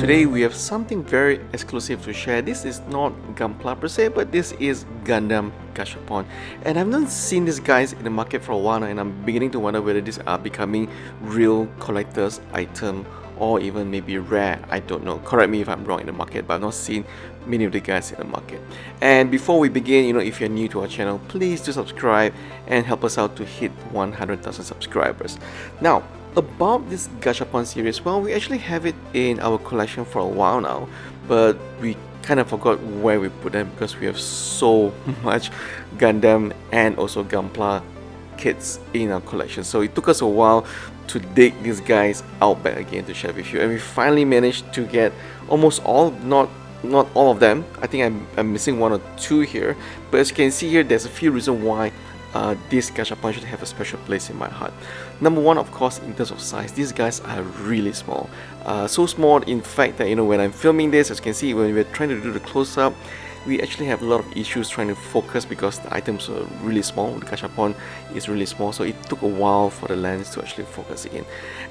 Today we have something very exclusive to share. This is not gunpla per se, but this is Gundam Gashapon. And I've not seen these guys in the market for a while now, and I'm beginning to wonder whether these are becoming real collector's item or even maybe rare. I don't know. Correct me if I'm wrong in the market, but I've not seen many of the guys in the market. And before we begin, if you're new to our channel, please do subscribe and help us out to hit 100,000 subscribers. Now, about this Gashapon series, well, we actually have it in our collection for a while now, but we kind of forgot where we put them because we have so much Gundam and also Gunpla kits in our collection. So it took us a while to dig these guys out back again to share with you, and we finally managed to get almost all, not all of them. I think I'm missing one or two here, but as you can see here, there's a few reasons why this Gashapon should have a special place in my heart. Number one, of course, in terms of size, these guys are really small. So small, in fact, that when I'm filming this, as you can see, when we're trying to do the close-up, we actually have a lot of issues trying to focus because the items are really small. The Gashapon is really small, so it took a while for the lens to actually focus in.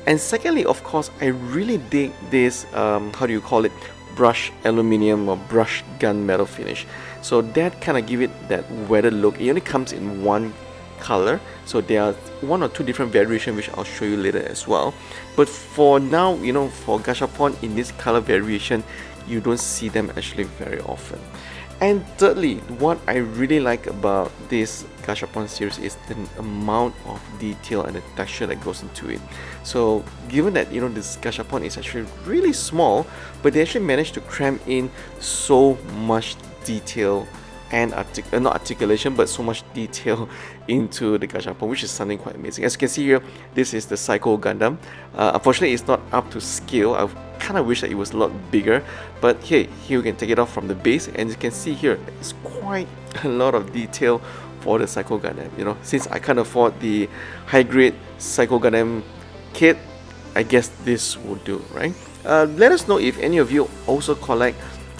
And secondly, of course, I really dig this, how do you call it, brushed aluminum or brushed gunmetal finish. So that kind of give it that weathered look. It only comes in one color, so there are one or two different variations which I'll show you later as well. But for now, for Gashapon in this color variation, you don't see them actually very often. And thirdly, what I really like about this Gashapon series is the amount of detail and the texture that goes into it. So given that this Gashapon is actually really small, but they actually managed to cram in so much detail and not articulation, but so much detail into the Gashapon, which is something quite amazing. As you can see here, this is the Psycho Gundam. Unfortunately, it's not up to scale. I kind of wish that it was a lot bigger, but here you can take it off from the base, and you can see here, it's quite a lot of detail for the Psycho Gundam. Since I can't afford the high-grade Psycho Gundam kit, I guess this will do, right? Let us know if any of you also collect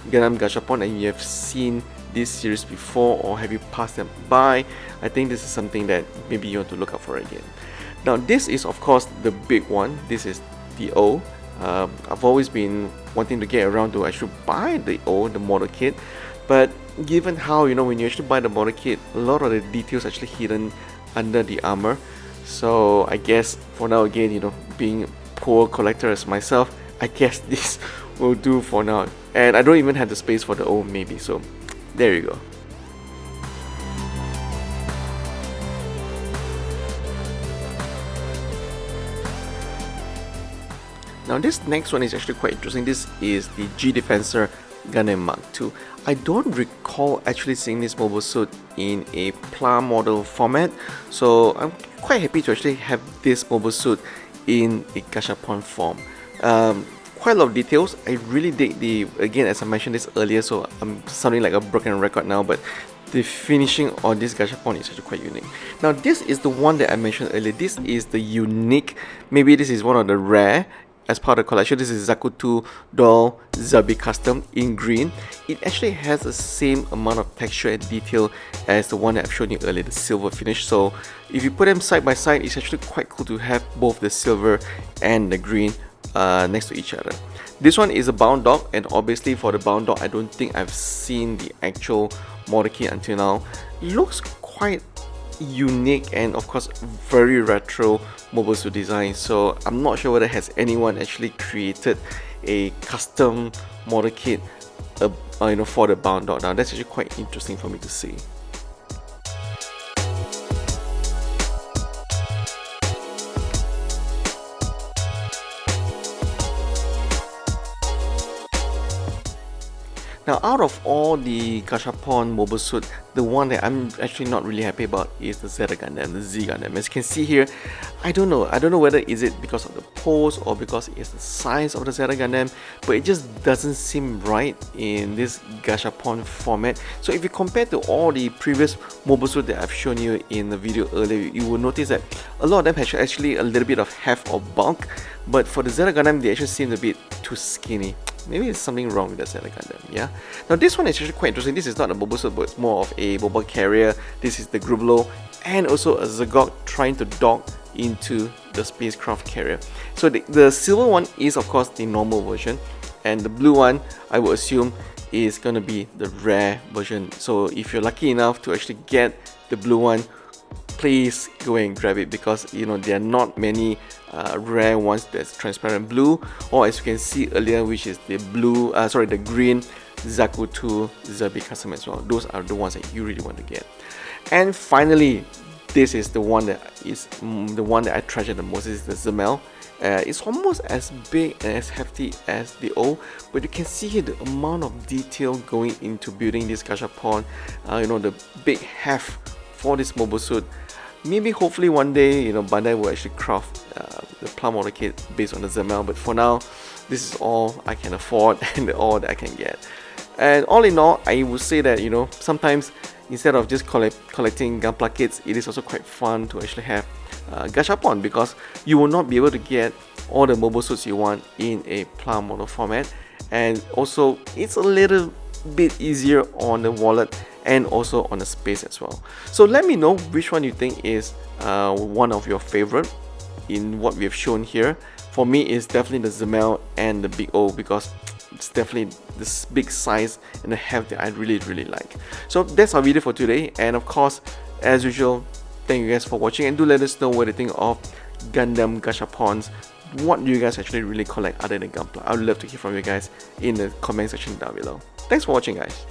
Gundam Gashapon and you have seen this series before, or have you passed them by. I think this is something that maybe you want to look out for again. Now this is of course the big one. This is the O. I've always been wanting to get around to actually buy the O, the model kit, but given how when you actually buy the model kit, a lot of the details actually hidden under the armor. So I guess for now, again, being a poor collector as myself, I guess this will do for now. And I don't even have the space for the O maybe, so there you go. Now this next one is actually quite interesting. This is the G Defensor Gundam Mark II. I don't recall actually seeing this mobile suit in a PLA model format, so I'm quite happy to actually have this mobile suit in a Gashapon form. Quite a lot of details. I really dig again, as I mentioned this earlier, so I'm sounding like a broken record now, but the finishing on this Gashapon is actually quite unique. Now this is the one that I mentioned earlier. This is the unique, maybe this is one of the rare as part of the collection. This is Zakuto Doll Zabi Custom in green. It actually has the same amount of texture and detail as the one that I've shown you earlier, the silver finish. So if you put them side by side, it's actually quite cool to have both the silver and the green next to each other. This one is a bound dog, and obviously for the bound dog, I don't think I've seen the actual model kit until now. It looks quite unique and of course very retro mobile suit design, so I'm not sure whether has anyone actually created a custom model kit for the bound dog. Now that's actually quite interesting for me to see. Now out of all the Gashapon mobile suit, the one that I'm actually not really happy about is the Zeta Gundam, the Z Gundam. As you can see here, I don't know whether is it because of the pose or because it's the size of the Zeta Gundam, but it just doesn't seem right in this Gashapon format. So if you compare to all the previous mobile suit that I've shown you in the video earlier, you will notice that a lot of them have actually a little bit of heft or bulk, but for the Zeta Gundam, they actually seem a bit too skinny. Maybe there's something wrong with the Zeta Gundam, yeah? Now this one is actually quite interesting. This is not a mobile suit, but it's more of a mobile carrier. This is the Grublo and also a Zagok trying to dock into the spacecraft carrier. So the silver one is of course the normal version, and the blue one I would assume is gonna be the rare version. So if you're lucky enough to actually get the blue one, please go and grab it, because you know there are not many rare ones that's transparent blue, or as you can see earlier, which is the blue the green Zaku 2 Zerbi custom as well. Those are the ones that you really want to get. And finally, this is the one that is the one that I treasure the most. This is the Zemel. It's almost as big and as hefty as the O, but you can see here the amount of detail going into building this Gashapon. You know, the big heft for this mobile suit. Maybe hopefully one day, you know, Bandai will actually craft the Plum Model Kit based on the Zemel, but for now, this is all I can afford and all that I can get. And all in all, I would say that, you know, sometimes instead of just collecting Gunpla kits, it is also quite fun to actually have Gashapon, because you will not be able to get all the mobile suits you want in a Plum model format, and also it's a little bit easier on the wallet and also on the space as well. So let me know which one you think is one of your favorite in what we have shown here. For me, it's definitely the Zemel and the Big O, because it's definitely this big size and the heft that I really like. So that's our video for today, and of course, as usual, thank you guys for watching, and do let us know what you think of Gundam Gashapons. What do you guys actually really collect other than Gunpla? I would love to hear from you guys in the comment section down below. Thanks for watching, guys.